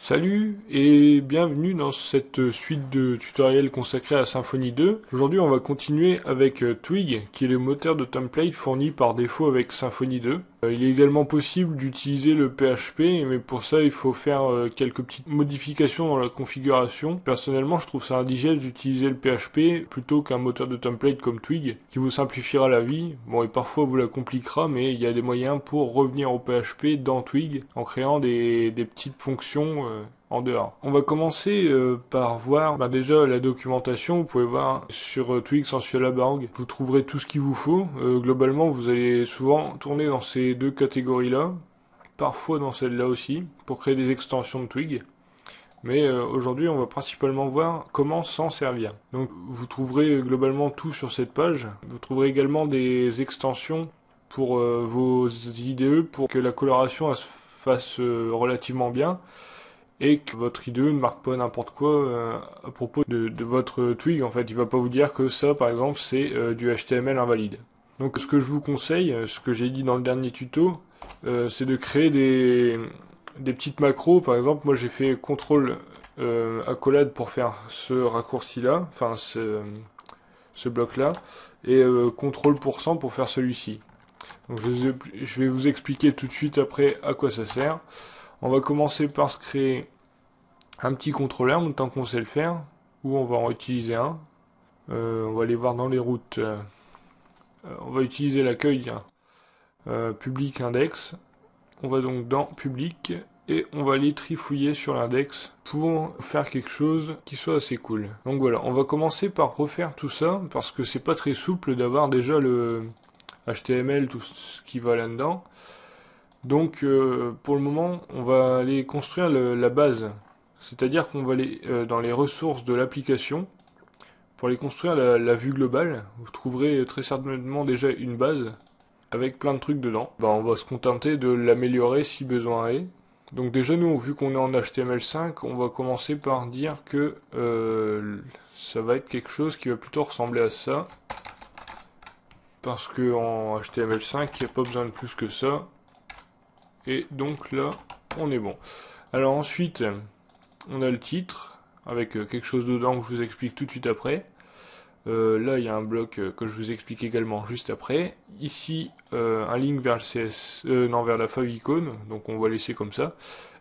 Salut et bienvenue dans cette suite de tutoriels consacrés à Symfony 2. Aujourd'hui on va continuer avec Twig, qui est le moteur de template fourni par défaut avec Symfony 2. Il est également possible d'utiliser le PHP, mais pour ça il faut faire quelques petites modifications dans la configuration. Personnellement je trouve ça indigeste d'utiliser le PHP plutôt qu'un moteur de template comme Twig, qui vous simplifiera la vie. Bon, et parfois vous la compliquera, mais il y a des moyens pour revenir au PHP dans Twig en créant des petites fonctions en dehors. On va commencer par voir déjà la documentation. Vous pouvez voir sur Twig Sensual.org, vous trouverez tout ce qu'il vous faut. Globalement, vous allez souvent tourner dans ces deux catégories-là, parfois dans celle-là aussi, pour créer des extensions de Twig. Mais aujourd'hui, on va principalement voir comment s'en servir. Donc, vous trouverez globalement tout sur cette page. Vous trouverez également des extensions pour vos IDE, pour que la coloration se fasse relativement bien, et que votre IDE ne marque pas n'importe quoi à propos de votre Twig. En fait, il va pas vous dire que ça, par exemple, c'est du HTML invalide. Donc, ce que je vous conseille, ce que j'ai dit dans le dernier tuto, c'est de créer des petites macros. Par exemple, moi j'ai fait CTRL accolade pour faire ce raccourci-là, enfin ce bloc-là, et CTRL % pour faire celui-ci. Donc je vais vous expliquer tout de suite après à quoi ça sert. On va commencer par se créer un petit contrôleur, tant qu'on sait le faire, ou on va en utiliser un. On va aller voir dans les routes. On va utiliser l'accueil public index. On va donc dans public et on va aller trifouiller sur l'index pour faire quelque chose qui soit assez cool. Donc voilà, on va commencer par refaire tout ça parce que c'est pas très souple d'avoir déjà le HTML, tout ce qui va là-dedans. Donc pour le moment, on va aller construire la base. C'est-à-dire qu'on va aller dans les ressources de l'application pour aller construire la vue globale. Vous trouverez très certainement déjà une base avec plein de trucs dedans. On va se contenter de l'améliorer si besoin est. Donc déjà nous, vu qu'on est en HTML5, on va commencer par dire que ça va être quelque chose qui va plutôt ressembler à ça. Parce que en HTML5, il n'y a pas besoin de plus que ça. Et donc là, on est bon. Alors ensuite, on a le titre, avec quelque chose dedans que je vous explique tout de suite après. Là, il y a un bloc que je vous explique également juste après. Ici, un link vers le vers la favicon, donc on va laisser comme ça.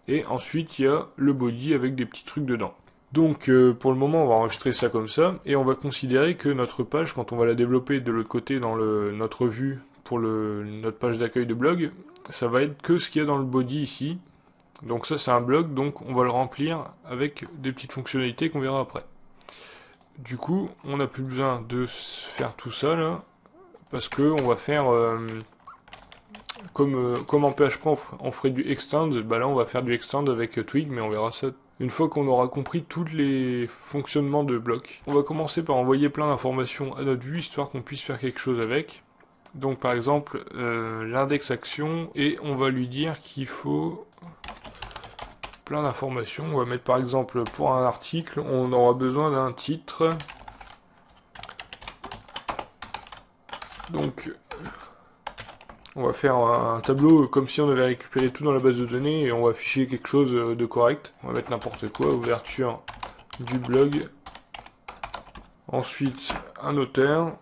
Et ensuite, il y a le body avec des petits trucs dedans. Donc, pour le moment, on va enregistrer ça comme ça, et on va considérer que notre page, quand on va la développer de l'autre côté dans notre vue pour notre page d'accueil de blog, ça va être que ce qu'il y a dans le body ici. Donc ça, c'est un blog, donc on va le remplir avec des petites fonctionnalités qu'on verra après. Du coup, on n'a plus besoin de faire tout ça là, parce que on va faire comme en PHP on ferait du extend. Là on va faire du extend avec Twig, mais on verra ça une fois qu'on aura compris tous les fonctionnements de blocs. On va commencer par envoyer plein d'informations à notre vue, histoire qu'on puisse faire quelque chose avec. Donc par exemple, l'index action, et on va lui dire qu'il faut plein d'informations. On va mettre par exemple pour un article, on aura besoin d'un titre. Donc on va faire un tableau comme si on avait récupéré tout dans la base de données et on va afficher quelque chose de correct. On va mettre n'importe quoi, ouverture du blog. Ensuite un auteur.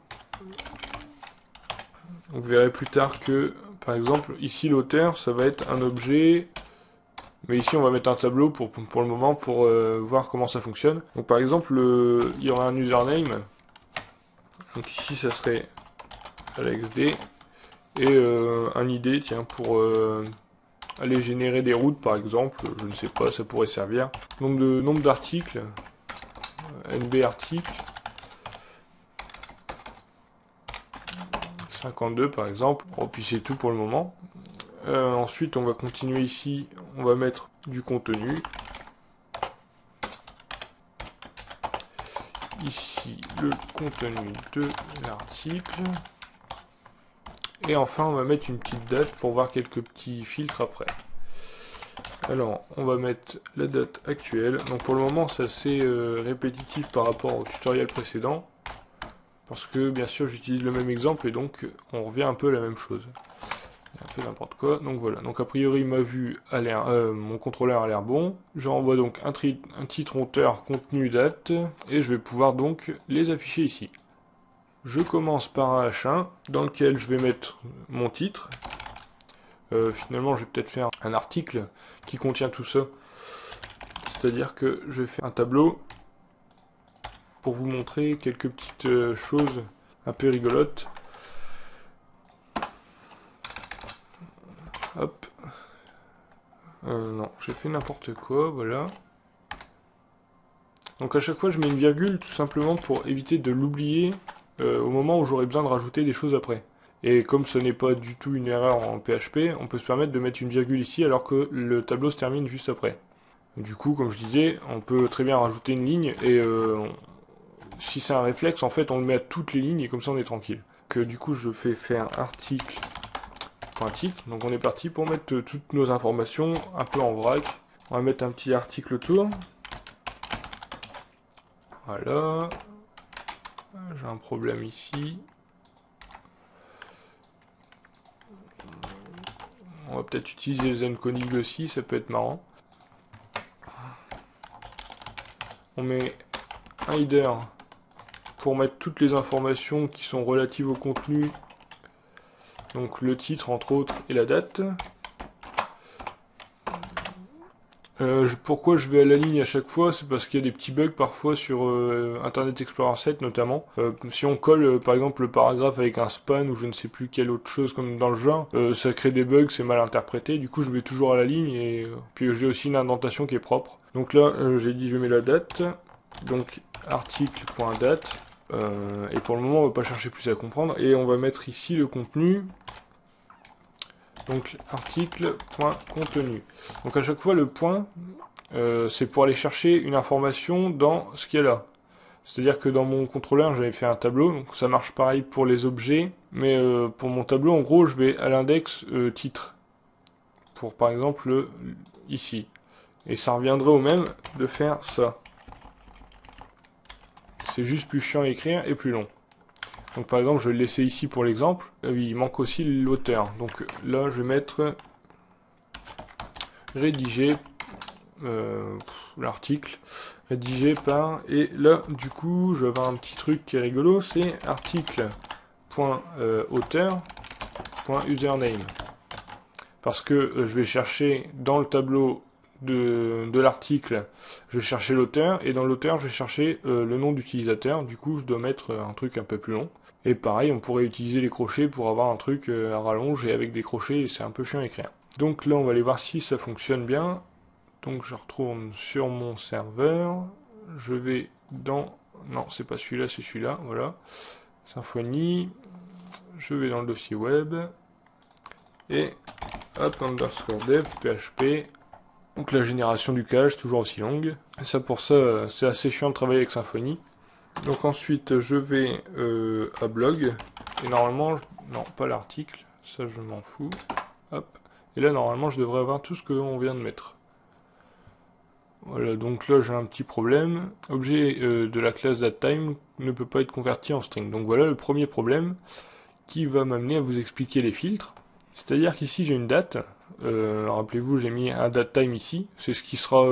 Vous verrez plus tard que par exemple ici l'auteur ça va être un objet. Mais ici, on va mettre un tableau pour le moment pour voir comment ça fonctionne. Donc par exemple, il y aura un username. Donc ici, ça serait AlexD. Et un ID, tiens, pour aller générer des routes, par exemple. Je ne sais pas, ça pourrait servir. Nombre d'articles. NB article. 52, par exemple. Bon, puis c'est tout pour le moment. Ensuite, on va continuer ici, on va mettre du contenu. Ici, le contenu de l'article. Et enfin, on va mettre une petite date pour voir quelques petits filtres après. Alors, on va mettre la date actuelle. Donc pour le moment, c'est assez répétitif par rapport au tutoriel précédent. Parce que, bien sûr, j'utilise le même exemple et donc on revient un peu à la même chose. un peu n'importe quoi. Donc voilà. Donc a priori ma vue a l'air, mon contrôleur a l'air bon. Je renvoie donc un titre, auteur, contenu, date, et je vais pouvoir donc les afficher ici. Je commence par un H1 dans lequel je vais mettre mon titre. Finalement, je vais peut-être faire un article qui contient tout ça. C'est-à-dire que je vais faire un tableau pour vous montrer quelques petites choses un peu rigolotes. Hop. Non, j'ai fait n'importe quoi, voilà. Donc à chaque fois, je mets une virgule tout simplement pour éviter de l'oublier au moment où j'aurai besoin de rajouter des choses après. Et comme ce n'est pas du tout une erreur en PHP, on peut se permettre de mettre une virgule ici alors que le tableau se termine juste après. Du coup, comme je disais, on peut très bien rajouter une ligne et si c'est un réflexe, en fait, on le met à toutes les lignes et comme ça on est tranquille. Du coup, je fais faire article.titre. Donc on est parti pour mettre toutes nos informations un peu en vrac. On va mettre un petit article autour. Voilà. J'ai un problème ici. On va peut-être utiliser les encoding aussi, ça peut être marrant. On met un header pour mettre toutes les informations qui sont relatives au contenu. Donc le titre entre autres et la date. Pourquoi je vais à la ligne à chaque fois? C'est parce qu'il y a des petits bugs parfois sur Internet Explorer 7 notamment. Si on colle par exemple le paragraphe avec un span ou je ne sais plus quelle autre chose comme dans le genre, ça crée des bugs, c'est mal interprété. Du coup je vais toujours à la ligne et puis j'ai aussi une indentation qui est propre. Donc là j'ai dit je mets la date. Donc article.date. Et pour le moment on va pas chercher plus à comprendre. Et on va mettre ici le contenu. Donc article.contenu. Donc à chaque fois le point c'est pour aller chercher une information dans ce qu'il y a là. C'est-à-dire que dans mon contrôleur j'avais fait un tableau, donc ça marche pareil pour les objets, mais pour mon tableau en gros je vais à l'index titre. Pour par exemple ici. Et ça reviendrait au même de faire ça. C'est juste plus chiant à écrire et plus long. Donc par exemple, je vais le laisser ici pour l'exemple. Oui, il manque aussi l'auteur. Donc là, je vais mettre rédiger l'article. Rédigé par... Et là, du coup, je vais avoir un petit truc qui est rigolo. C'est article.auteur.username. Parce que je vais chercher dans le tableau de l'article, je vais chercher l'auteur. Et dans l'auteur, je vais chercher le nom d'utilisateur. Du coup, je dois mettre un truc un peu plus long. Et pareil, on pourrait utiliser les crochets pour avoir un truc à rallonge et avec des crochets, c'est un peu chiant à écrire. Donc là, on va aller voir si ça fonctionne bien. Donc je retourne sur mon serveur. Je vais dans... Non, c'est pas celui-là, c'est celui-là, voilà. Symfony. Je vais dans le dossier web. Et hop, underscore dev, PHP. Donc la génération du cache, toujours aussi longue. Et ça, pour ça, c'est assez chiant de travailler avec Symfony. Donc ensuite je vais à blog et normalement, non pas l'article, ça je m'en fous, hop, et là normalement je devrais avoir tout ce que l'on vient de mettre. Voilà, donc là j'ai un petit problème, objet de la classe datetime ne peut pas être converti en string. Donc voilà le premier problème qui va m'amener à vous expliquer les filtres. C'est-à-dire qu'ici j'ai une date, rappelez-vous j'ai mis un datetime ici, c'est ce qui sera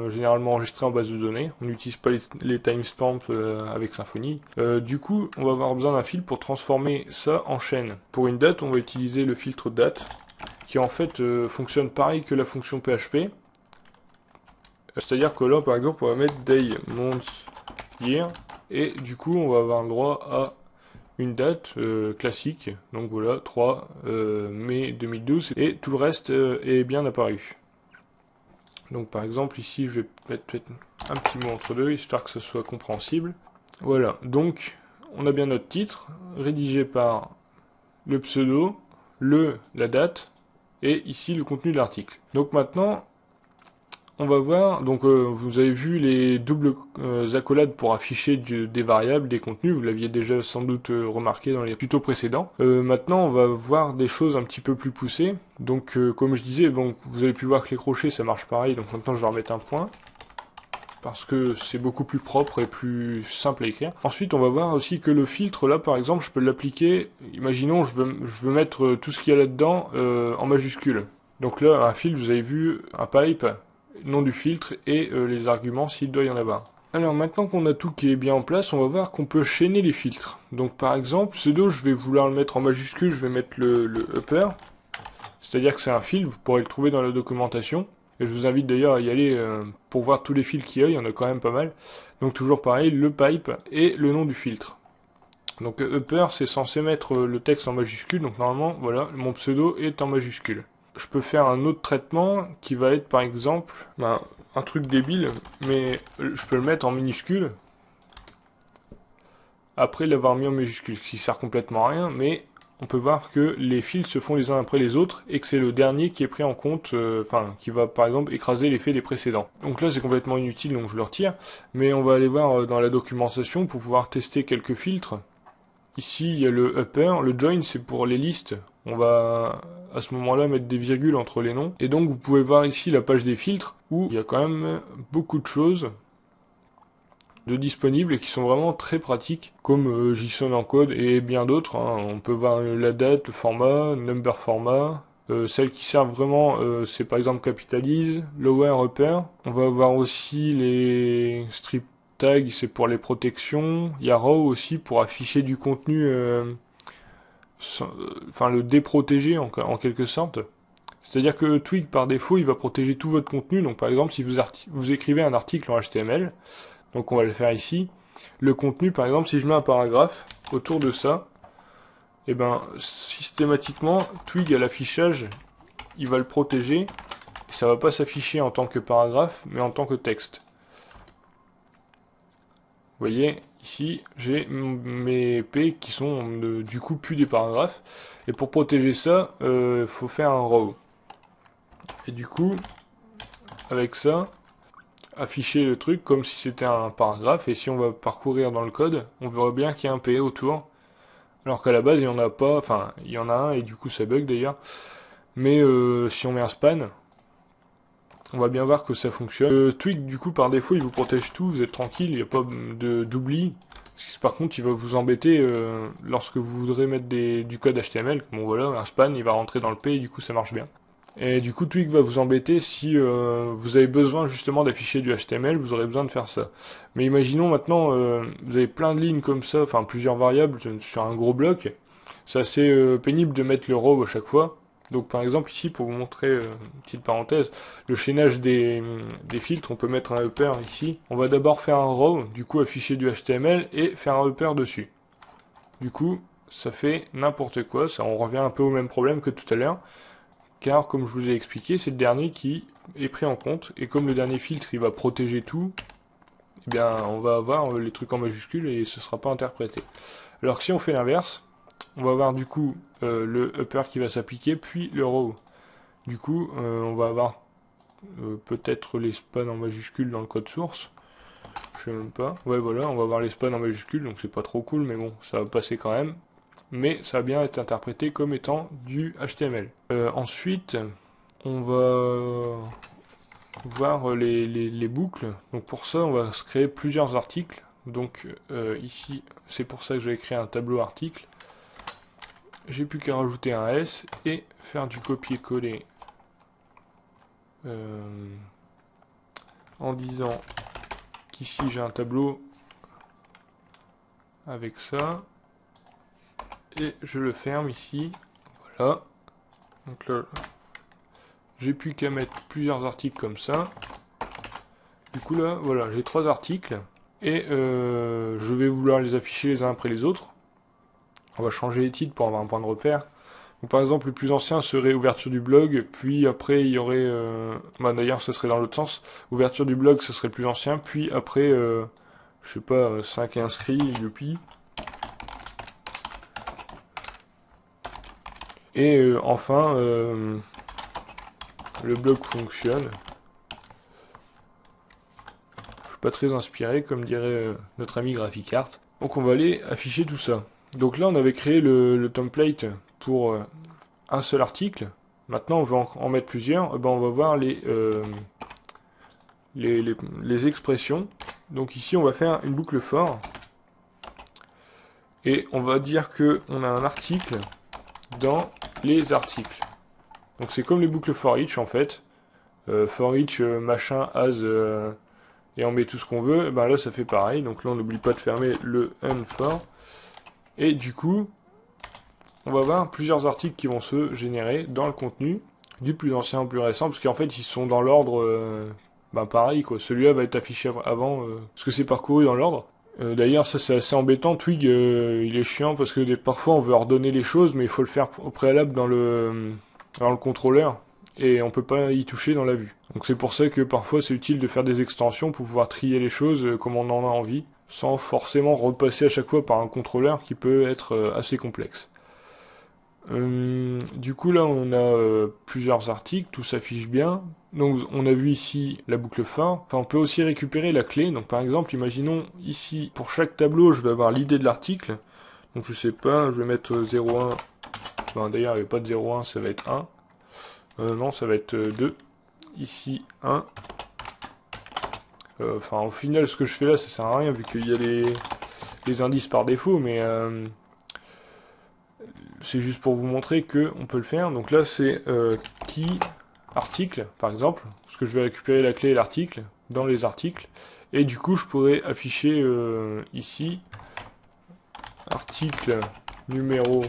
généralement enregistré en base de données, on n'utilise pas les timestamps avec Symfony. Du coup on va avoir besoin d'un filtre pour transformer ça en chaîne. Pour une date on va utiliser le filtre date, qui en fait fonctionne pareil que la fonction PHP. C'est-à-dire que là par exemple on va mettre day, month, year, et du coup on va avoir le droit à une date classique, donc voilà, 3 mai 2012, et tout le reste est bien apparu. Donc par exemple ici je vais mettre peut-être un petit mot entre deux, histoire que ce soit compréhensible. Voilà, donc on a bien notre titre, rédigé par le pseudo, la date, et ici le contenu de l'article. Donc maintenant, on va voir, donc vous avez vu les doubles accolades pour afficher des variables, des contenus, vous l'aviez déjà sans doute remarqué dans les tutos précédents. Maintenant on va voir des choses un petit peu plus poussées. Donc comme je disais, bon, vous avez pu voir que les crochets ça marche pareil, donc maintenant je vais remettre un point. parce que c'est beaucoup plus propre et plus simple à écrire. Ensuite, on va voir aussi que le filtre, là, par exemple, je peux l'appliquer. Imaginons, je veux mettre tout ce qu'il y a là-dedans en majuscule. Donc là, un filtre, vous avez vu, un pipe, nom du filtre et les arguments s'il doit y en avoir. Alors maintenant qu'on a tout qui est bien en place, on va voir qu'on peut chaîner les filtres. Donc par exemple, pseudo, je vais vouloir le mettre en majuscule, je vais mettre le upper. C'est-à-dire que c'est un fil, vous pourrez le trouver dans la documentation. Et je vous invite d'ailleurs à y aller pour voir tous les fils qu'il y a, il y en a quand même pas mal. Donc toujours pareil, le pipe et le nom du filtre. Donc upper, c'est censé mettre le texte en majuscule, donc normalement, voilà, mon pseudo est en majuscule. Je peux faire un autre traitement qui va être par exemple, un truc débile, mais je peux le mettre en minuscule après l'avoir mis en majuscule, ce qui sert complètement à rien, mais on peut voir que les fils se font les uns après les autres et que c'est le dernier qui est pris en compte, qui va par exemple écraser l'effet des précédents. Donc là c'est complètement inutile, donc je le retire, mais on va aller voir dans la documentation pour pouvoir tester quelques filtres. Ici il y a le upper, le join c'est pour les listes, on va à ce moment-là mettre des virgules entre les noms, et donc vous pouvez voir ici la page des filtres, où il y a quand même beaucoup de choses de disponibles et qui sont vraiment très pratiques, comme JSON encode et bien d'autres. On peut voir la date, le format, number format. Celles qui servent vraiment, c'est par exemple capitalise, lower, upper. On va avoir aussi les strip tags, c'est pour les protections. Il y a row aussi pour afficher du contenu, le déprotéger en quelque sorte. C'est-à-dire que Twig par défaut, il va protéger tout votre contenu. Donc par exemple, si vous écrivez un article en HTML, donc on va le faire ici. Le contenu, par exemple, si je mets un paragraphe autour de ça, et ben systématiquement, Twig à l'affichage, il va le protéger. Et ça va pas s'afficher en tant que paragraphe, mais en tant que texte. Vous voyez, ici, j'ai mes P qui sont du coup plus des paragraphes. Et pour protéger ça, faut faire un row. Et du coup, avec ça, afficher le truc comme si c'était un paragraphe, et si on va parcourir dans le code, on verra bien qu'il y a un P autour, alors qu'à la base il n'y en a pas, enfin il y en a un et du coup ça bug d'ailleurs, mais si on met un span, on va bien voir que ça fonctionne. Twig du coup par défaut il vous protège tout, vous êtes tranquille, il n'y a pas d'oubli. Par contre il va vous embêter lorsque vous voudrez mettre du code HTML, bon voilà, un span il va rentrer dans le P et du coup ça marche bien. Et du coup, Twig va vous embêter si vous avez besoin justement d'afficher du HTML, vous aurez besoin de faire ça. Mais imaginons maintenant, vous avez plein de lignes comme ça, enfin plusieurs variables sur un gros bloc. C'est assez pénible de mettre le row à chaque fois. Donc par exemple ici, pour vous montrer une petite parenthèse, le chaînage des filtres, on peut mettre un upper ici. On va d'abord faire un row, du coup afficher du HTML et faire un upper dessus. Du coup, ça fait n'importe quoi, ça on revient un peu au même problème que tout à l'heure. Car, comme je vous l'ai expliqué, c'est le dernier qui est pris en compte. Et comme le dernier filtre, il va protéger tout, eh bien, on va avoir les trucs en majuscule et ce ne sera pas interprété. Alors que si on fait l'inverse, on va avoir du coup le upper qui va s'appliquer, puis le row. Du coup, on va avoir peut-être les spans en majuscule dans le code source. Je sais même pas. Ouais, voilà, on va avoir les spans en majuscule, donc c'est pas trop cool, mais bon, ça va passer quand même. Mais ça va bien être interprété comme étant du HTML. Ensuite, on va voir les boucles. Donc pour ça, on va se créer plusieurs articles. Donc ici, c'est pour ça que j'ai créé un tableau article. J'ai plus qu'à rajouter un S et faire du copier-coller en disant qu'ici j'ai un tableau avec ça. Et je le ferme ici, voilà. Donc là, j'ai plus qu'à mettre plusieurs articles comme ça. Du coup là, voilà, j'ai 3 articles. Et je vais vouloir les afficher les uns après les autres. On va changer les titres pour avoir un point de repère. Donc, par exemple, le plus ancien serait ouverture du blog, puis après il y aurait... d'ailleurs, ce serait dans l'autre sens. Ouverture du blog, ce serait le plus ancien, puis après, je sais pas, 5 inscrits, youpi. Et enfin, le blog fonctionne. Je suis pas très inspiré, comme dirait notre ami GraphiCart. Donc on va aller afficher tout ça. Donc là, on avait créé le template pour un seul article. Maintenant, on veut en mettre plusieurs. Ben, on va voir les expressions. Donc ici on va faire une boucle for et on va dire que on a un article dans les articles. Donc c'est comme les boucles for each en fait. For each machin as et on met tout ce qu'on veut. Et ben là ça fait pareil. Donc là on n'oublie pas de fermer le unfor. Et du coup on va avoir plusieurs articles qui vont se générer dans le contenu du plus ancien au plus récent, parce qu'en fait ils sont dans l'ordre pareil quoi. Celui-là va être affiché avant parce que c'est parcouru dans l'ordre. D'ailleurs ça c'est assez embêtant. Twig il est chiant parce que parfois on veut ordonner les choses mais il faut le faire au préalable dans le contrôleur et on peut pas y toucher dans la vue. Donc c'est pour ça que parfois c'est utile de faire des extensions pour pouvoir trier les choses comme on en a envie sans forcément repasser à chaque fois par un contrôleur qui peut être assez complexe. Du coup là on a plusieurs articles, tout s'affiche bien. Donc on a vu ici la boucle for. Enfin on peut aussi récupérer la clé. Donc par exemple imaginons ici pour chaque tableau je vais avoir l'idée de l'article. Donc je sais pas, je vais mettre 0,1. Enfin, d'ailleurs il n'y a pas de 0,1, ça va être 1. Non ça va être 2. Ici 1. Enfin au final ce que je fais là ça sert à rien vu qu'il y a les indices par défaut, mais c'est juste pour vous montrer que on peut le faire. Donc là c'est key article par exemple, parce que je vais récupérer la clé et l'article dans les articles, et du coup je pourrais afficher ici article numéro,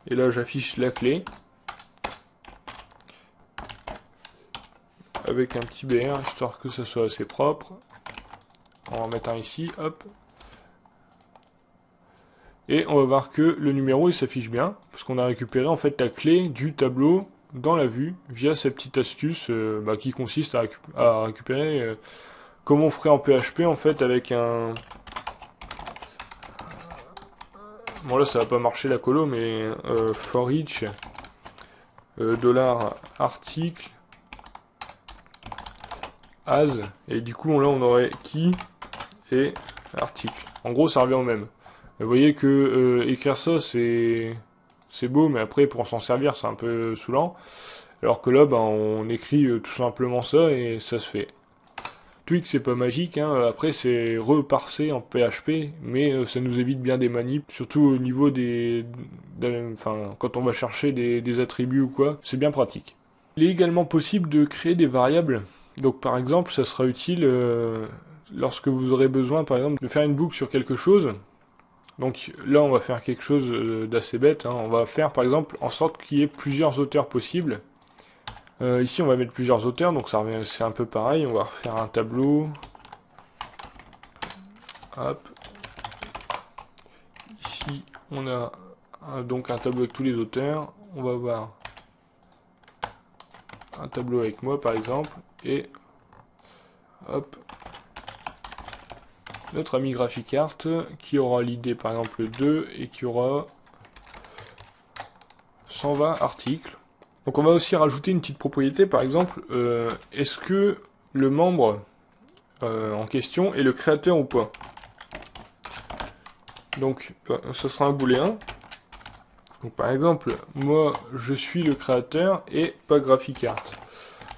et là j'affiche la clé avec un petit BR histoire que ça soit assez propre. On va en mettre un ici, hop. Et on va voir que le numéro il s'affiche bien, parce qu'on a récupéré en fait la clé du tableau dans la vue, via cette petite astuce qui consiste à récupérer comme on ferait en PHP en fait avec un... Bon là ça va pas marcher la colo, mais for each $article as, et du coup là on aurait key et article. En gros ça revient au même. Vous voyez que écrire ça c'est beau, mais après pour s'en servir c'est un peu saoulant. Alors que là on écrit tout simplement ça et ça se fait. Twig c'est pas magique, hein. Après c'est reparsé en PHP, mais ça nous évite bien des manips, surtout au niveau quand on va chercher des attributs ou quoi, c'est bien pratique. Il est également possible de créer des variables. Donc par exemple ça sera utile lorsque vous aurez besoin par exemple de faire une boucle sur quelque chose. Donc là on va faire quelque chose d'assez bête, hein. On va faire par exemple en sorte qu'il y ait plusieurs auteurs possibles. Ici on va mettre plusieurs auteurs, donc ça revient, c'est un peu pareil. On va refaire un tableau. Hop. Ici on a donc un tableau avec tous les auteurs. On va voir un tableau avec moi par exemple. Et hop. Notre ami GraphicArt qui aura l'idée par exemple 2 et qui aura 120 articles. Donc on va aussi rajouter une petite propriété, par exemple, est-ce que le membre en question est le créateur ou pas? Donc ce sera un booléen. Donc par exemple, moi je suis le créateur et pas GraphicArt.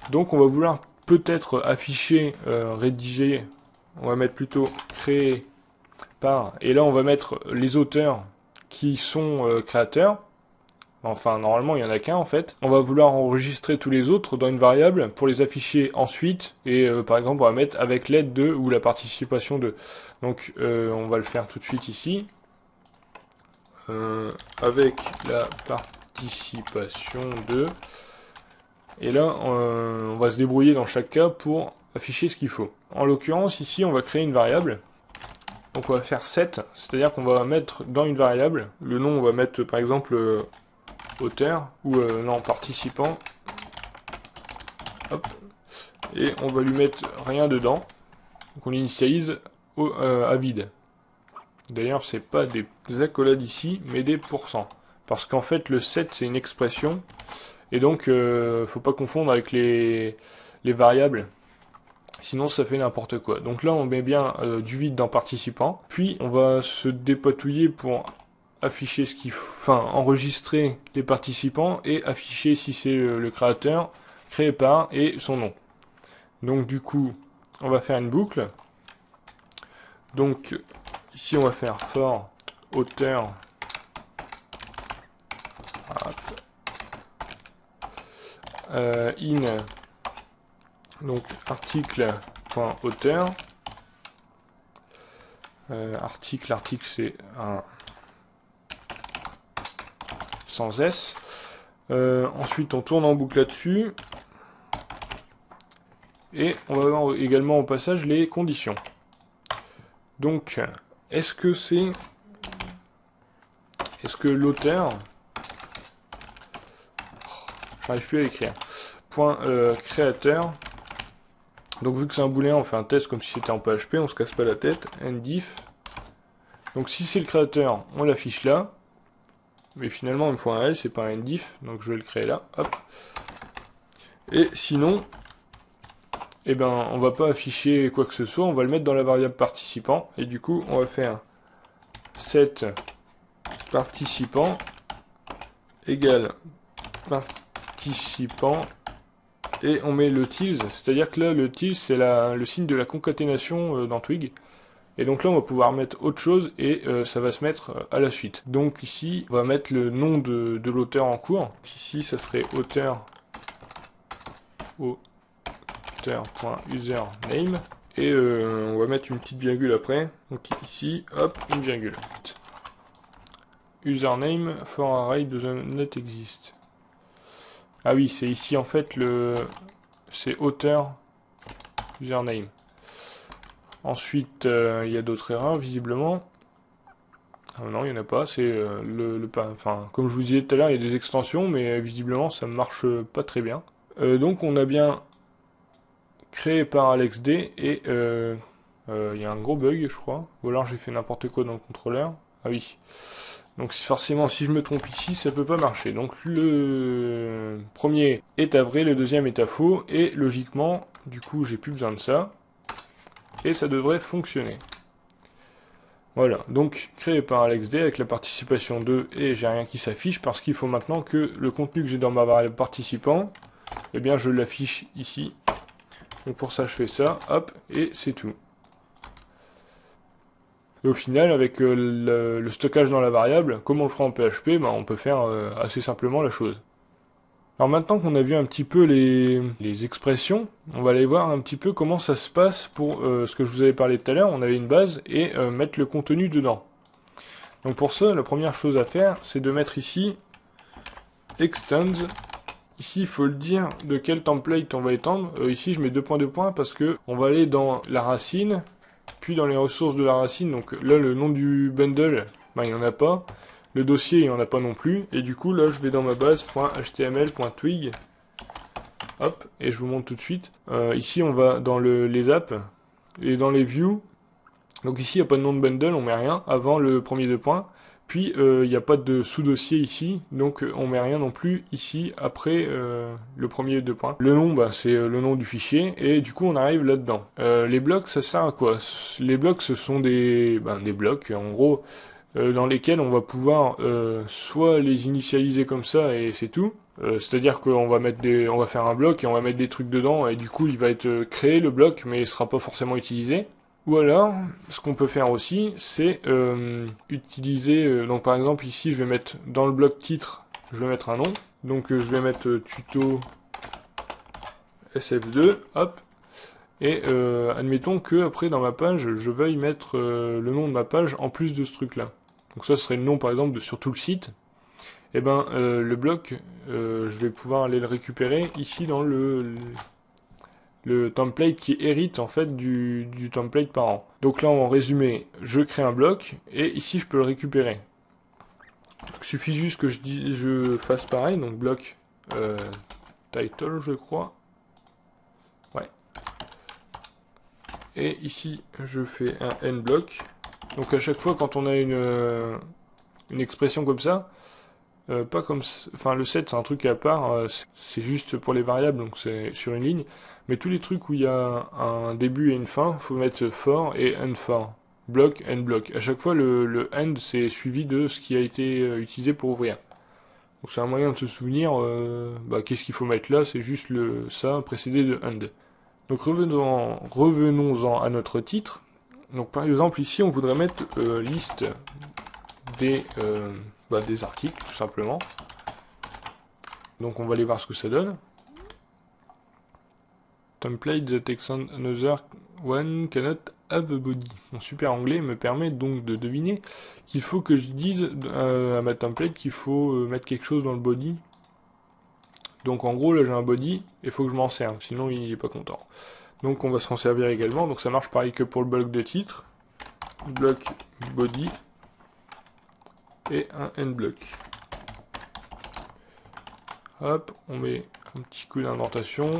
Donc on va vouloir peut-être afficher, rédiger, on va mettre plutôt créé par, et là on va mettre les auteurs qui sont créateurs. Enfin, normalement, il n'y en a qu'un en fait. On va vouloir enregistrer tous les autres dans une variable pour les afficher ensuite. Et par exemple, on va mettre avec l'aide de ou la participation de. Donc, on va le faire tout de suite ici. Avec la participation de. Et là, on va se débrouiller dans chaque cas pour afficher ce qu'il faut. En l'occurrence, ici, on va créer une variable. Donc, on va faire set, c'est-à-dire qu'on va mettre dans une variable. Le nom, on va mettre par exemple auteur ou non participant, hop, et on va lui mettre rien dedans, donc on l'initialise à vide. D'ailleurs c'est pas des accolades ici mais des pourcents, parce qu'en fait le set c'est une expression et donc faut pas confondre avec les variables, sinon ça fait n'importe quoi. Donc là on met bien du vide dans participant, puis on va se dépatouiller pour afficher ce qu'il faut, enfin enregistrer les participants et afficher si c'est le créateur, créé par et son nom. Donc du coup, on va faire une boucle. Donc ici on va faire for auteur. In donc article.auteur. Article c'est un sans S. Ensuite on tourne en boucle là-dessus. Et on va voir également au passage les conditions. Donc, est-ce que l'auteur, j'arrive plus à l'écrire, point créateur, donc vu que c'est un booléen, on fait un test comme si c'était en PHP, on se casse pas la tête, endif, donc si c'est le créateur, on l'affiche là, mais finalement il me faut un L, c'est pas un endif, donc je vais le créer là, hop, et sinon, eh ben, on va pas afficher quoi que ce soit, on va le mettre dans la variable participant, et du coup, on va faire set participant égale participant, et on met le tilde, c'est-à-dire que là, le tilde, c'est le signe de la concaténation dans Twig, et donc là, on va pouvoir mettre autre chose, et ça va se mettre à la suite. Donc ici, on va mettre le nom de l'auteur en cours, ici, ça serait auteur.username, et on va mettre une petite virgule après, donc ici, hop, une virgule. Username for array doesn't not exist. Ah oui, c'est ici en fait c'est auteur username. Ensuite, il y a d'autres erreurs visiblement. Ah non, il n'y en a pas. C'est enfin, comme je vous disais tout à l'heure, il y a des extensions, mais visiblement ça ne marche pas très bien. Donc on a bien créé par AlexD et il y a un gros bug, je crois. Ou alors j'ai fait n'importe quoi dans le contrôleur. Ah oui. Donc forcément, si je me trompe ici, ça peut pas marcher. Donc le premier est à vrai, le deuxième est à faux, et logiquement, du coup, j'ai plus besoin de ça. Et ça devrait fonctionner. Voilà, donc créé par AlexD avec la participation 2, et j'ai rien qui s'affiche, parce qu'il faut maintenant que le contenu que j'ai dans ma variable participant, eh bien je l'affiche ici. Donc pour ça, je fais ça, hop, et c'est tout. Et au final, avec le stockage dans la variable, comme on le fera en PHP, ben, on peut faire assez simplement la chose. Alors maintenant qu'on a vu un petit peu les expressions, on va aller voir un petit peu comment ça se passe pour ce que je vous avais parlé tout à l'heure. On avait une base et mettre le contenu dedans. Donc pour ça, la première chose à faire, c'est de mettre ici extends. Ici, il faut le dire de quel template on va étendre. Ici, je mets deux points parce que on va aller dans la racine, puis dans les ressources de la racine. Donc là, le nom du bundle, ben, il n'y en a pas. Le dossier, il n'y en a pas non plus. Et du coup, là, je vais dans ma base .html.twig. Hop, et je vous montre tout de suite. Ici, on va dans les apps et dans les views. Donc ici, il n'y a pas de nom de bundle, on met rien avant le premier deux points. Puis, il n'y a pas de sous-dossier ici, donc on met rien non plus ici après le premier deux points. Le nom, bah, c'est le nom du fichier, et du coup, on arrive là-dedans. Les blocs, ça sert à quoi? Les blocs, ce sont des blocs, en gros, dans lesquels on va pouvoir soit les initialiser comme ça, et c'est tout. C'est-à-dire qu'on va on va faire un bloc et on va mettre des trucs dedans, et du coup, il va être créé le bloc, mais il sera pas forcément utilisé. Ou alors, ce qu'on peut faire aussi, c'est utiliser, donc par exemple ici je vais mettre dans le bloc titre, je vais mettre un nom, donc je vais mettre tuto SF2, hop, et admettons que après dans ma page, je veuille mettre le nom de ma page en plus de ce truc là. Donc ça serait le nom par exemple de sur tout le site, et ben le bloc, je vais pouvoir aller le récupérer ici dans le template qui hérite en fait du template parent. Donc là en résumé, je crée un bloc et ici je peux le récupérer. Il suffit juste que je fasse pareil, donc bloc title je crois. Ouais. Et ici je fais un n bloc. Donc à chaque fois quand on a une expression comme ça, pas comme, enfin le set c'est un truc à part, c'est juste pour les variables, donc c'est sur une ligne. Mais tous les trucs où il y a un début et une fin, faut mettre for et end for. Bloc, end bloc. À chaque fois le end c'est suivi de ce qui a été utilisé pour ouvrir. Donc c'est un moyen de se souvenir, qu'est-ce qu'il faut mettre là, c'est juste ça précédé de end. Donc revenons-en à notre titre. Donc par exemple ici on voudrait mettre liste des articles tout simplement. Donc on va aller voir ce que ça donne. Template that extend another one cannot have a body. Mon super anglais me permet donc de deviner qu'il faut que je dise à ma template qu'il faut mettre quelque chose dans le body. Donc en gros là j'ai un body et il faut que je m'en serve, sinon il est pas content. Donc on va s'en servir également, donc ça marche pareil que pour le bloc de titre. Bloc body et un end block. Hop, on met un petit coup d'indentation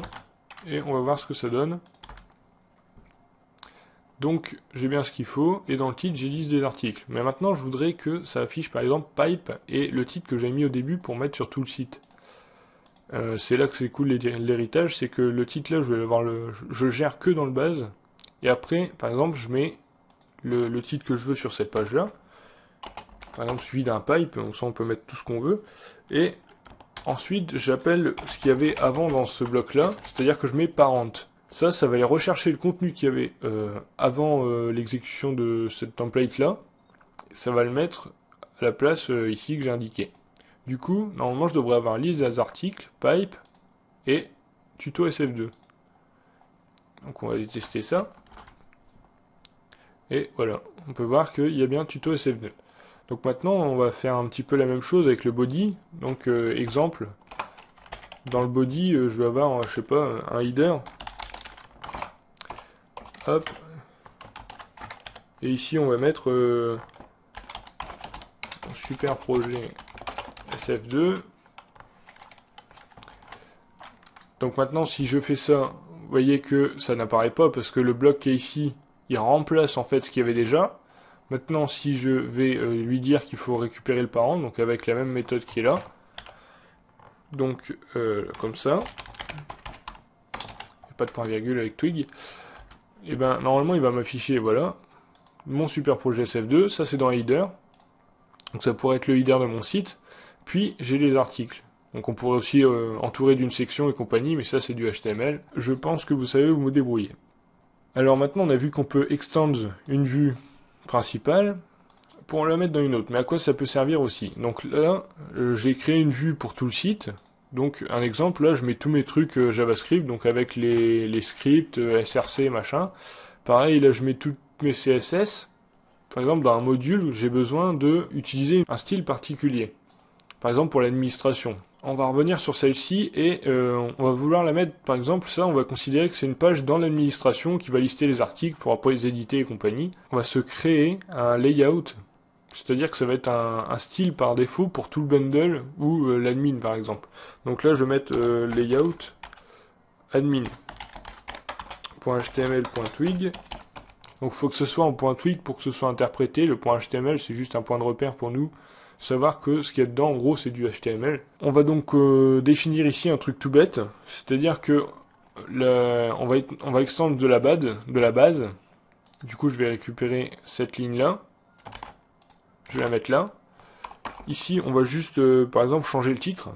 et on va voir ce que ça donne. Donc j'ai bien ce qu'il faut et dans le titre j'ai liste des articles. Mais maintenant je voudrais que ça affiche par exemple pipe et le titre que j'ai mis au début pour mettre sur tout le site. C'est là que c'est cool l'héritage, c'est que le titre là je gère que dans le base et après par exemple je mets le titre que je veux sur cette page là. Par exemple suivi d'un pipe, donc ça on peut mettre tout ce qu'on veut et ensuite j'appelle ce qu'il y avait avant dans ce bloc là, c'est-à-dire que je mets parent. Ça va aller rechercher le contenu qu'il y avait avant l'exécution de cette template là. Ça va le mettre à la place ici que j'ai indiqué. Du coup, normalement je devrais avoir liste des articles, pipe et tuto SF2. Donc on va aller tester ça. Et voilà, on peut voir qu'il y a bien tuto SF2. Donc maintenant on va faire un petit peu la même chose avec le body. Donc exemple, dans le body je vais avoir, je sais pas, un header. Hop. Et ici on va mettre un super projet SF2. Donc maintenant si je fais ça, vous voyez que ça n'apparaît pas parce que le bloc qui est ici, il remplace en fait ce qu'il y avait déjà. Maintenant si je vais lui dire qu'il faut récupérer le parent, donc avec la même méthode qui est là, donc comme ça, pas de point virgule avec Twig, et ben normalement il va m'afficher voilà mon super projet SF2, ça c'est dans header, donc ça pourrait être le header de mon site, puis j'ai les articles. Donc on pourrait aussi entourer d'une section et compagnie, mais ça c'est du HTML. Je pense que vous savez vous débrouiller. Alors maintenant on a vu qu'on peut extend une vue principale pour la mettre dans une autre. Mais à quoi ça peut servir aussi? Donc là, j'ai créé une vue pour tout le site. Donc un exemple, là je mets tous mes trucs JavaScript, donc avec les scripts, SRC, machin. Pareil, là je mets tous mes CSS. Par exemple, dans un module, j'ai besoin de utiliser un style particulier. Par exemple pour l'administration. On va revenir sur celle-ci et on va vouloir la mettre, par exemple, ça on va considérer que c'est une page dans l'administration qui va lister les articles pour après les éditer et compagnie. On va se créer un layout, c'est-à-dire que ça va être un style par défaut pour tout le bundle ou l'admin par exemple. Donc là je vais mettre layout admin.html.twig. Donc il faut que ce soit en .twig pour que ce soit interprété. Le .html c'est juste un point de repère pour nous. Savoir que ce qu'il y a dedans, en gros, c'est du HTML. On va donc définir ici un truc tout bête, c'est-à-dire que on va extendre de la base. Du coup, je vais récupérer cette ligne-là. Je vais la mettre là. Ici, on va juste, par exemple, changer le titre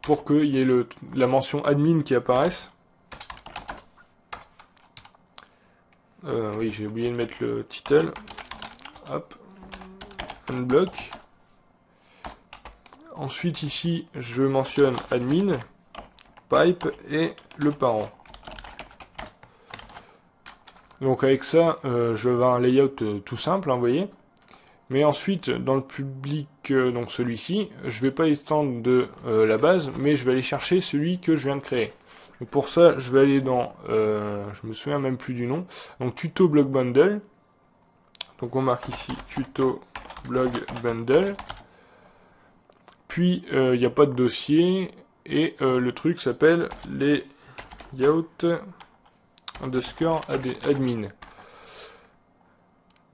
pour qu'il y ait la mention admin qui apparaisse. Oui, j'ai oublié de mettre le title. Hop. Unblock. Ensuite ici je mentionne admin, pipe et le parent. Donc avec ça je vais avoir un layout tout simple, hein, vous voyez. Mais ensuite dans le public, donc celui-ci, je vais pas étendre de la base, mais je vais aller chercher celui que je viens de créer. Donc pour ça je vais aller dans, je me souviens même plus du nom, donc tuto blog bundle. Donc on marque ici tuto blog bundle, puis il n'y a pas de dossier et le truc s'appelle layout underscore admin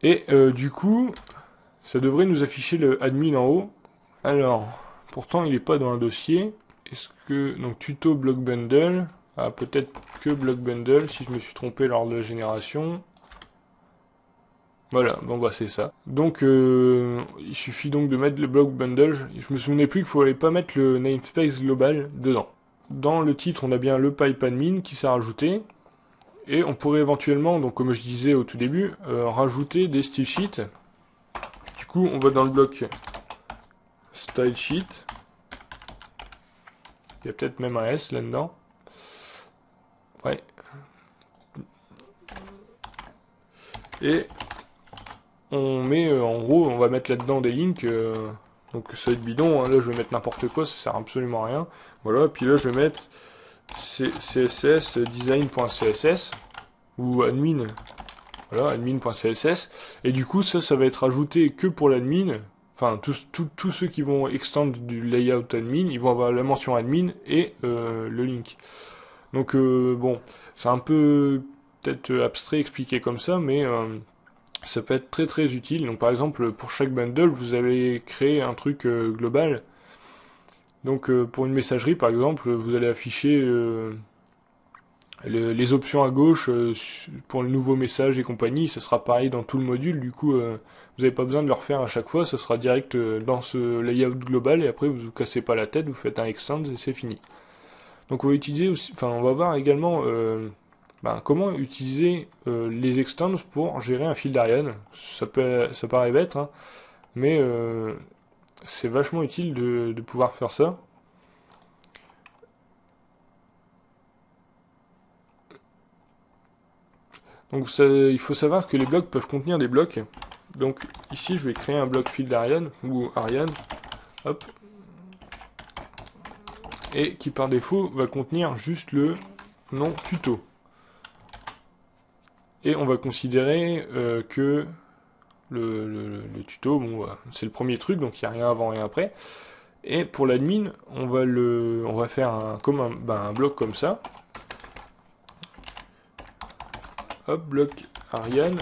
et du coup ça devrait nous afficher le admin en haut. Alors pourtant il n'est pas dans un dossier. Est-ce que donc tuto blog bundle, peut-être que blog bundle si je me suis trompé lors de la génération. Voilà, bon bah c'est ça. Donc il suffit donc de mettre le block bundle. Je me souvenais plus qu'il fallait pas mettre le namespace global dedans. dans le titre, on a bien le pipe admin qui s'est rajouté. Et on pourrait éventuellement, donc comme je disais au tout début, rajouter des style sheets. Du coup, on va dans le bloc style sheet. Il y a peut-être même un S là-dedans. Ouais. Et on met, en gros, on va mettre là-dedans des links. Donc ça va être bidon. Hein. Là, je vais mettre n'importe quoi, ça sert absolument à rien. Voilà. Puis là, je vais mettre CSS design.css ou admin. Voilà, admin.css. Et du coup, ça va être ajouté que pour l'admin. Enfin, tous ceux qui vont extend du layout admin, ils vont avoir la mention admin et le link. Donc, bon, c'est un peu peut-être abstrait expliqué comme ça, mais ça peut être très très utile. Donc, par exemple, pour chaque bundle, vous allez créer un truc global. Donc, pour une messagerie, par exemple, vous allez afficher les options à gauche pour le nouveau message et compagnie, ça sera pareil dans tout le module, du coup vous n'avez pas besoin de le refaire à chaque fois, ça sera direct dans ce layout global et après vous vous cassez pas la tête, vous faites un extend et c'est fini. Donc on va utiliser aussi, enfin on va voir également comment utiliser les extends pour gérer un fil d'Ariane. Ça paraît bête, hein, mais c'est vachement utile de pouvoir faire ça. Donc il faut savoir que les blocs peuvent contenir des blocs. Donc ici je vais créer un bloc field Ariane ou Ariane, hop, et qui par défaut va contenir juste le nom tuto. Et on va considérer que le tuto, bon, c'est le premier truc, donc il n'y a rien avant et après. Et pour l'admin, on va faire un bloc comme ça. Hop, bloc Ariane.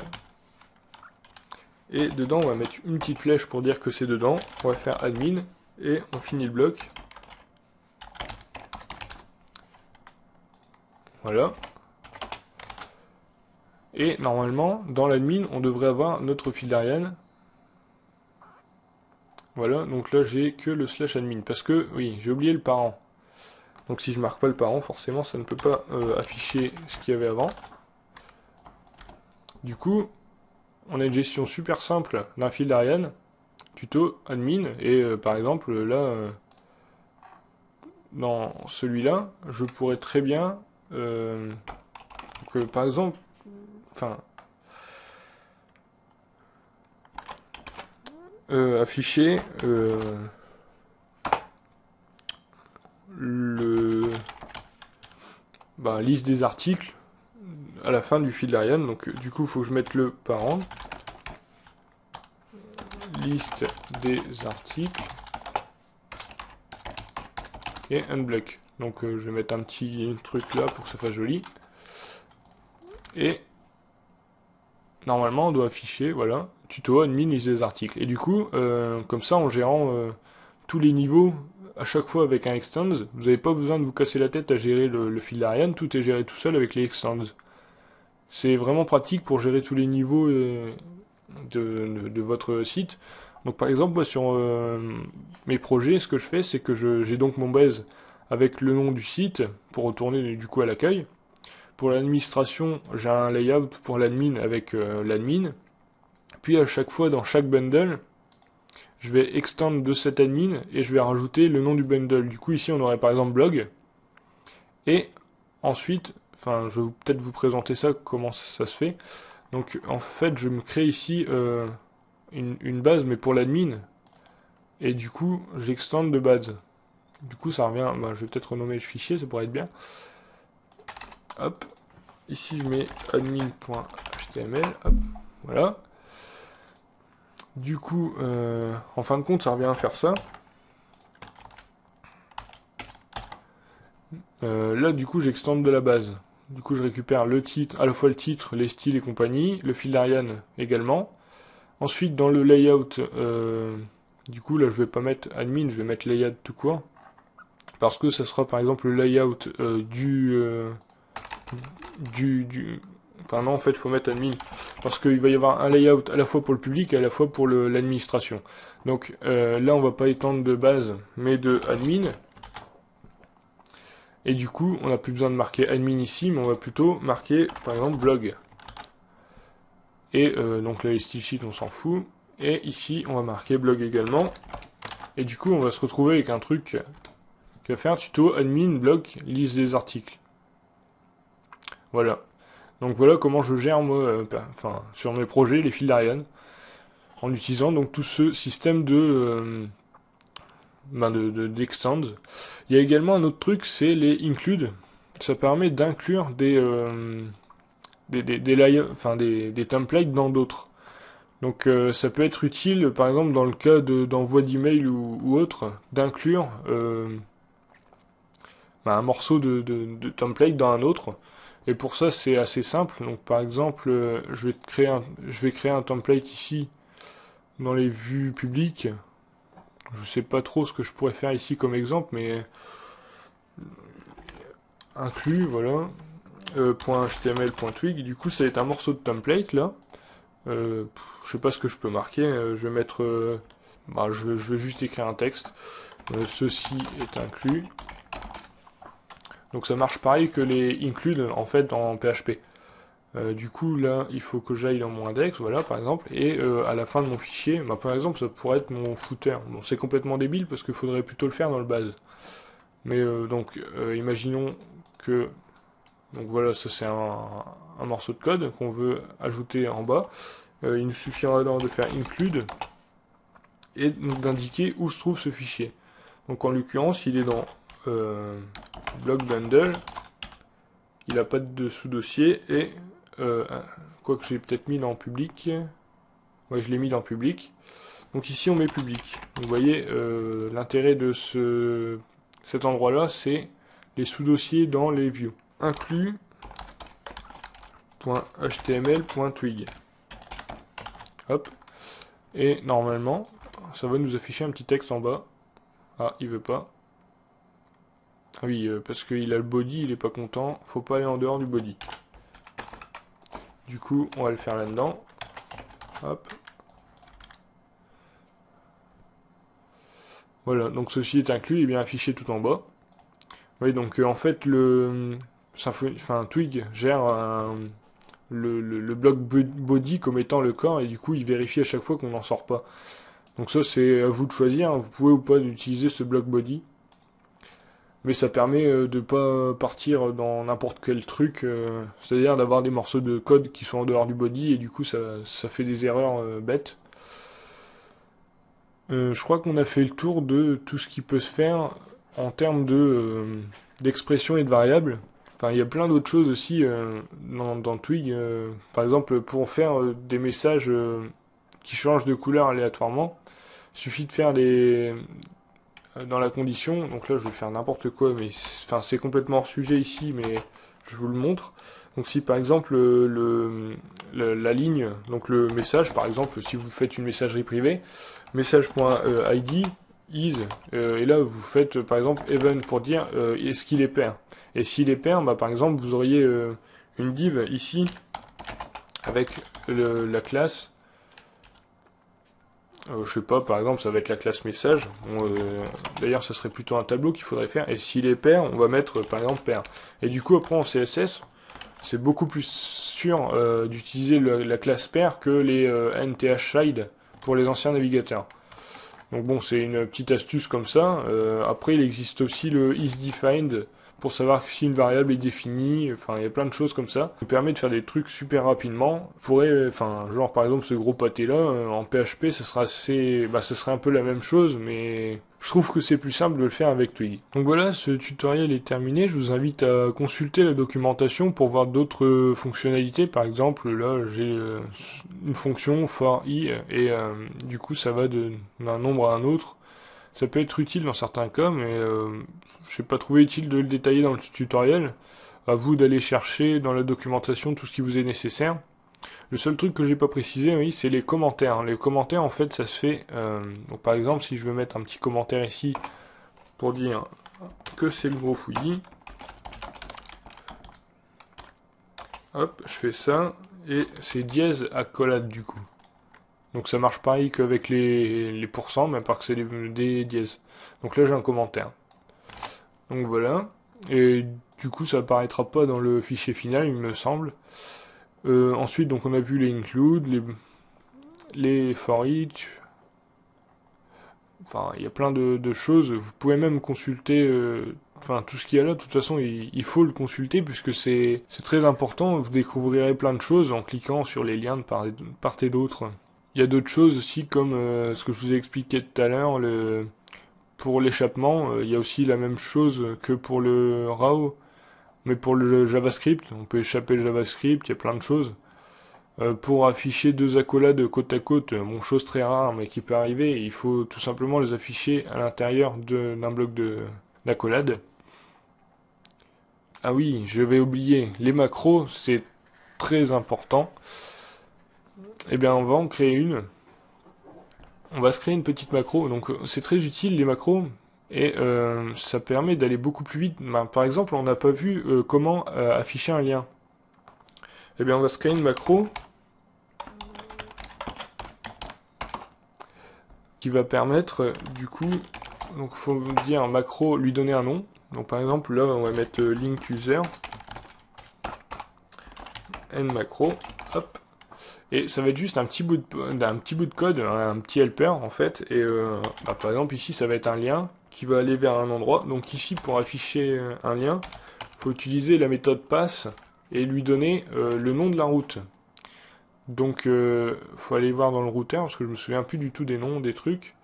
Et dedans, on va mettre une petite flèche pour dire que c'est dedans. On va faire admin et on finit le bloc. Voilà. Et normalement, dans l'admin, on devrait avoir notre fil d'Ariane. Voilà, donc là, j'ai que le slash admin. Parce que, oui, j'ai oublié le parent. Donc si je marque pas le parent, forcément, ça ne peut pas afficher ce qu'il y avait avant. Du coup, on a une gestion super simple d'un fil d'Ariane, tuto, admin, et par exemple, là, dans celui-là, je pourrais très bien, par exemple, afficher liste des articles à la fin du fil d'Ariane. Donc du coup, il faut que je mette le parent, liste des articles et un bloc. Donc je vais mettre un petit truc là pour que ça fasse joli. Et normalement, on doit afficher, voilà, tuto, admin, liste des articles. Et du coup, comme ça, en gérant tous les niveaux, à chaque fois avec un extends, vous n'avez pas besoin de vous casser la tête à gérer le fil d'Ariane, tout est géré tout seul avec les extends. C'est vraiment pratique pour gérer tous les niveaux de votre site. Donc par exemple, moi sur mes projets, ce que je fais, c'est que j'ai donc mon base avec le nom du site pour retourner du coup à l'accueil. Pour l'administration, j'ai un layout pour l'admin avec l'admin. Puis à chaque fois, dans chaque bundle, je vais extend de cet admin et je vais rajouter le nom du bundle. Du coup, ici, on aurait par exemple blog. Et ensuite, enfin, je vais peut-être vous présenter ça, comment ça se fait. Donc, en fait, je me crée ici une base, mais pour l'admin. Et du coup, j'extend de base. Du coup, ça revient. Je vais peut-être renommer le fichier, ça pourrait être bien. Hop. Ici, je mets admin.html. Hop. Voilà. Du coup, en fin de compte, ça revient à faire ça. Là, du coup, j'extends de la base. Du coup, je récupère le titre, à la fois le titre, les styles et compagnie, le fil d'Ariane également. Ensuite, dans le layout, du coup, là, je vais pas mettre admin, je vais mettre layout tout court. Parce que ça sera, par exemple, le layout Enfin non, en fait, il faut mettre admin. Parce qu'il va y avoir un layout à la fois pour le public et à la fois pour l'administration. Donc là, on va pas étendre de base, mais de admin. Et du coup, on n'a plus besoin de marquer admin ici, mais on va plutôt marquer, par exemple, blog. Et donc là, les style sheets, on s'en fout. Et ici, on va marquer blog également. Et du coup, on va se retrouver avec un truc qui va faire tuto admin blog liste des articles. Voilà. Donc voilà comment je gère moi, sur mes projets les fils d'Ariane, en utilisant donc tout ce système d'extend. Il y a également un autre truc, c'est les include. Ça permet d'inclure des templates dans d'autres. Donc ça peut être utile, par exemple dans le cas d'envoi d'email ou autre, d'inclure un morceau de template dans un autre. Et pour ça c'est assez simple. Donc par exemple, je vais créer un template ici dans les vues publiques. Je sais pas trop ce que je pourrais faire ici comme exemple, mais inclus, voilà, .html.twig. Du coup ça va être un morceau de template là. Je sais pas ce que je peux marquer. Je vais mettre, je vais juste écrire un texte. Ceci est inclus. Donc ça marche pareil que les include en fait en PHP. Du coup là, il faut que j'aille dans mon index, voilà par exemple, et à la fin de mon fichier, par exemple, ça pourrait être mon footer. Bon, c'est complètement débile parce qu'il faudrait plutôt le faire dans le base. Mais imaginons que, donc voilà, ça c'est un morceau de code qu'on veut ajouter en bas. Il nous suffira alors de faire include et d'indiquer où se trouve ce fichier. Donc en l'occurrence, il est dans block bundle, il n'a pas de sous-dossier et quoi que j'ai peut-être mis dans public. Ouais, je l'ai mis dans public. Donc ici on met public. Donc, vous voyez, l'intérêt de cet endroit-là, c'est les sous-dossiers dans les views. Inclus.html.twig. Hop. Et normalement, ça va nous afficher un petit texte en bas. Ah, il veut pas. Ah oui, parce qu'il a le body, il est pas content. Faut pas aller en dehors du body. Du coup, on va le faire là-dedans. Hop. Voilà, donc ceci est inclus et bien affiché tout en bas. Oui, donc en fait, Twig gère le bloc body comme étant le corps et du coup, il vérifie à chaque fois qu'on n'en sort pas. Donc ça, c'est à vous de choisir. Vous pouvez ou pas utiliser ce bloc body. Mais ça permet de pas partir dans n'importe quel truc, c'est-à-dire d'avoir des morceaux de code qui sont en dehors du body et du coup ça fait des erreurs bêtes. Je crois qu'on a fait le tour de tout ce qui peut se faire en termes d'expression et de variables. Enfin, il y a plein d'autres choses aussi dans Twig. Par exemple, pour faire des messages qui changent de couleur aléatoirement, il suffit de faire dans la condition. Donc là, je vais faire n'importe quoi, mais c'est complètement hors sujet ici, mais je vous le montre. Donc si par exemple la ligne, donc le message, par exemple, si vous faites une messagerie privée, message.id is, et là vous faites par exemple even pour dire est-ce qu'il est pair. Et s'il est pair, par exemple vous auriez une div ici avec la classe, je sais pas, par exemple ça va être la classe message. D'ailleurs ça serait plutôt un tableau qu'il faudrait faire. Et s'il est pair, on va mettre par exemple pair. Et du coup après en CSS, c'est beaucoup plus sûr d'utiliser la classe pair que les nthside pour les anciens navigateurs. Donc bon, c'est une petite astuce comme ça. Après, il existe aussi le isDefined pour savoir si une variable est définie. Enfin, il y a plein de choses comme ça. Ça permet de faire des trucs super rapidement. Genre par exemple ce gros pâté là, en PHP, ça serait un peu la même chose, mais je trouve que c'est plus simple de le faire avec Twig. Donc voilà, ce tutoriel est terminé. Je vous invite à consulter la documentation pour voir d'autres fonctionnalités. Par exemple, là, j'ai une fonction for i et du coup, ça va d'un nombre à un autre. Ça peut être utile dans certains cas, mais je n'ai pas trouvé utile de le détailler dans le tutoriel. À vous d'aller chercher dans la documentation tout ce qui vous est nécessaire. Le seul truc que j'ai pas précisé, oui, c'est les commentaires. Les commentaires, en fait, ça se fait. Donc, par exemple, si je veux mettre un petit commentaire ici pour dire que c'est le gros fouillis, hop, je fais ça et c'est dièse accolade du coup. Donc ça marche pareil qu'avec les pourcents, mais à part que c'est des dièses. Donc là j'ai un commentaire. Donc voilà. et du coup ça apparaîtra pas dans le fichier final, il me semble. Ensuite, donc on a vu les include, les for each, enfin il y a plein de choses. Vous pouvez même consulter, enfin tout ce qu'il y a là. De toute façon, il faut le consulter puisque c'est très important. Vous découvrirez plein de choses en cliquant sur les liens de part et d'autre. Il y a d'autres choses aussi comme ce que je vous ai expliqué tout à l'heure, pour l'échappement, il y a aussi la même chose que pour le RAW, mais pour le JavaScript, on peut échapper le JavaScript, il y a plein de choses. Pour afficher deux accolades côte à côte, bon, chose très rare mais qui peut arriver, il faut tout simplement les afficher à l'intérieur d'un bloc d'accolade. Ah oui, je vais oublier, les macros, c'est très important. Eh bien, on va en créer une. On va se créer une petite macro, donc c'est très utile les macros, et ça permet d'aller beaucoup plus vite. Ben, par exemple, on n'a pas vu comment afficher un lien. Eh bien, on va se créer une macro qui va permettre, du coup, donc il faut dire un macro, lui donner un nom. Donc par exemple, là, on va mettre link user, n macro, hop. Et ça va être juste un petit bout de code, un petit helper en fait. Et bah, par exemple ici, ça va être un lien qui va aller vers un endroit. Donc ici, pour afficher un lien, il faut utiliser la méthode pass et lui donner le nom de la route. Donc faut aller voir dans le routeur parce que je me souviens plus du tout des noms des trucs.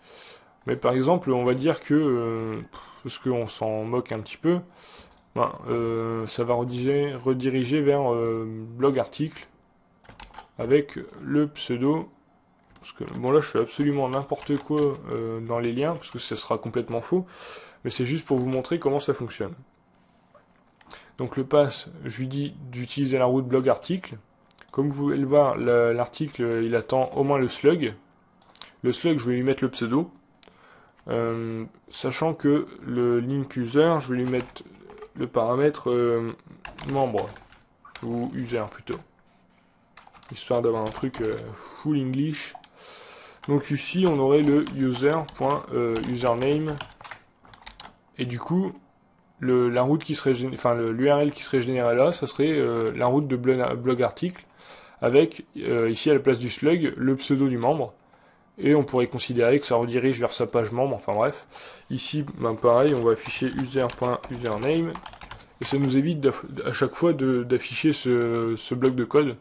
Mais par exemple, on va dire que parce qu'on s'en moque un petit peu, ben, ça va rediriger vers blog article avec le pseudo. Parce que bon là je fais absolument n'importe quoi dans les liens parce que ça sera complètement faux. Mais c'est juste pour vous montrer comment ça fonctionne. Donc le pass, je lui dis d'utiliser la route blog article. Comme vous pouvez le voir, l'article il attend au moins le slug. Le slug, je vais lui mettre le pseudo. Sachant que le link user, je vais lui mettre le paramètre membre. Ou user plutôt. Histoire d'avoir un truc full English. Donc ici, on aurait le user.username. Et du coup, la route qui serait, enfin l'URL qui serait générée là, ça serait la route de blog article avec ici à la place du slug le pseudo du membre. Et on pourrait considérer que ça redirige vers sa page membre, enfin bref. Ici, ben pareil, on va afficher user.username. Et ça nous évite à chaque fois d'afficher ce bloc de code.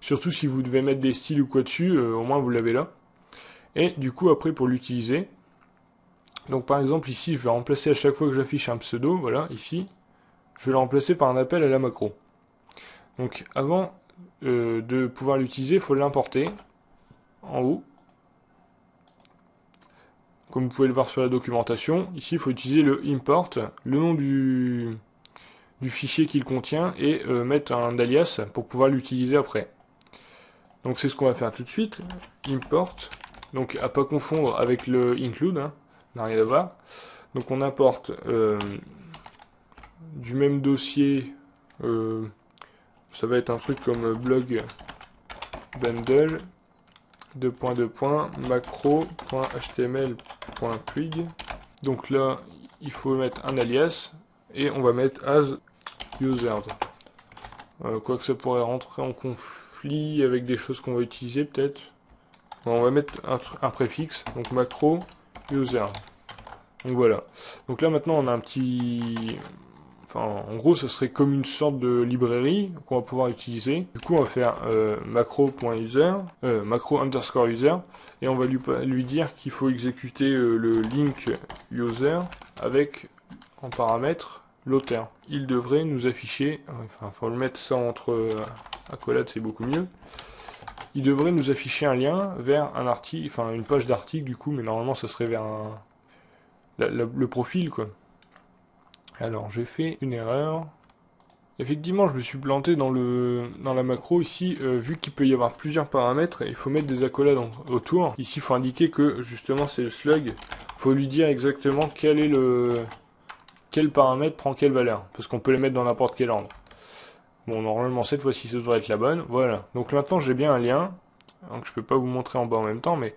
Surtout si vous devez mettre des styles ou quoi dessus, au moins vous l'avez là. Et du coup, après, pour l'utiliser, donc par exemple ici, je vais remplacer à chaque fois que j'affiche un pseudo, voilà, ici, je vais le remplacer par un appel à la macro. Donc avant de pouvoir l'utiliser, il faut l'importer en haut. Comme vous pouvez le voir sur la documentation, ici il faut utiliser le import, le nom du fichier qu'il contient et mettre un alias pour pouvoir l'utiliser après. Donc c'est ce qu'on va faire tout de suite. Import, donc à pas confondre avec le include, hein, n'a rien à voir. Donc on importe du même dossier, ça va être un truc comme blog bundle macro.html.twig. Donc là, il faut mettre un alias et on va mettre as users. Quoique ça pourrait rentrer en conflit avec des choses qu'on va utiliser peut-être. Bon, on va mettre un préfixe, donc macro user. Donc voilà. Donc là maintenant on a un petit... Enfin, en gros, ça serait comme une sorte de librairie qu'on va pouvoir utiliser. Du coup, on va faire macro.user, macro underscore user, et on va lui dire qu'il faut exécuter le link user avec en paramètre l'auteur. Il devrait nous afficher, enfin, faut le mettre ça entre accolades, c'est beaucoup mieux. Il devrait nous afficher un lien vers un article, enfin une page d'article du coup, mais normalement ça serait vers le profil quoi. Alors j'ai fait une erreur. Effectivement, je me suis planté dans la macro ici, vu qu'il peut y avoir plusieurs paramètres, il faut mettre des accolades autour. Ici, il faut indiquer que justement c'est le slug. Il faut lui dire exactement quel paramètre prend quelle valeur, parce qu'on peut les mettre dans n'importe quel ordre. Bon, normalement cette fois-ci, ça devrait être la bonne. Voilà. Donc maintenant, j'ai bien un lien. Donc je peux pas vous montrer en bas en même temps, mais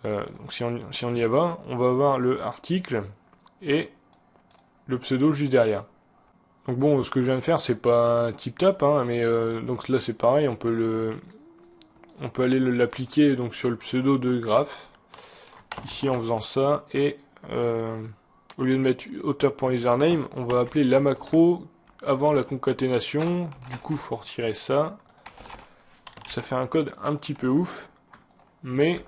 donc si on y va, on va avoir le article et le pseudo juste derrière. Donc bon, ce que je viens de faire, c'est pas tip top, hein, mais donc là c'est pareil, on peut aller l'appliquer donc sur le pseudo de graph, ici en faisant ça, et au lieu de mettre auteur.username, on va appeler la macro avant la concaténation. Du coup, faut retirer ça. Ça fait un code un petit peu ouf, mais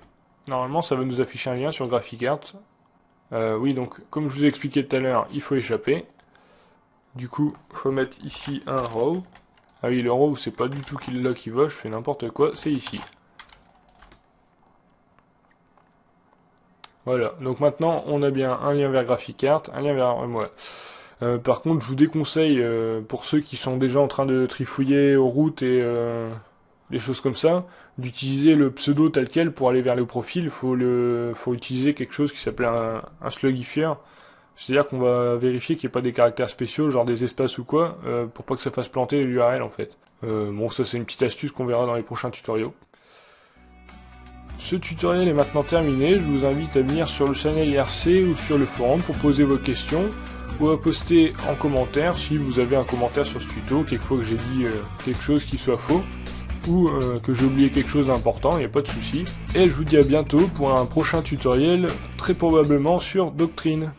normalement ça va nous afficher un lien sur GraphiCart. Oui, donc comme je vous ai expliqué tout à l'heure, il faut échapper. Du coup, il faut mettre ici un row. Ah oui, le row, c'est pas du tout là qui va, je fais n'importe quoi, c'est ici. Voilà, donc maintenant, on a bien un lien vers GraphiCart, un lien vers moi. Par contre, je vous déconseille, pour ceux qui sont déjà en train de trifouiller aux routes et des choses comme ça, d'utiliser le pseudo tel quel pour aller vers le profil. Faut utiliser quelque chose qui s'appelle un slugifier. C'est-à-dire qu'on va vérifier qu'il n'y ait pas des caractères spéciaux, genre des espaces ou quoi, pour pas que ça fasse planter l'URL en fait. Bon, ça c'est une petite astuce qu'on verra dans les prochains tutoriaux. Ce tutoriel est maintenant terminé, je vous invite à venir sur le channel IRC ou sur le forum pour poser vos questions, ou à poster en commentaire si vous avez un commentaire sur ce tuto, quelquefois que j'ai dit quelque chose qui soit faux, ou que j'ai oublié quelque chose d'important, il n'y a pas de souci. Et je vous dis à bientôt pour un prochain tutoriel, très probablement sur Doctrine.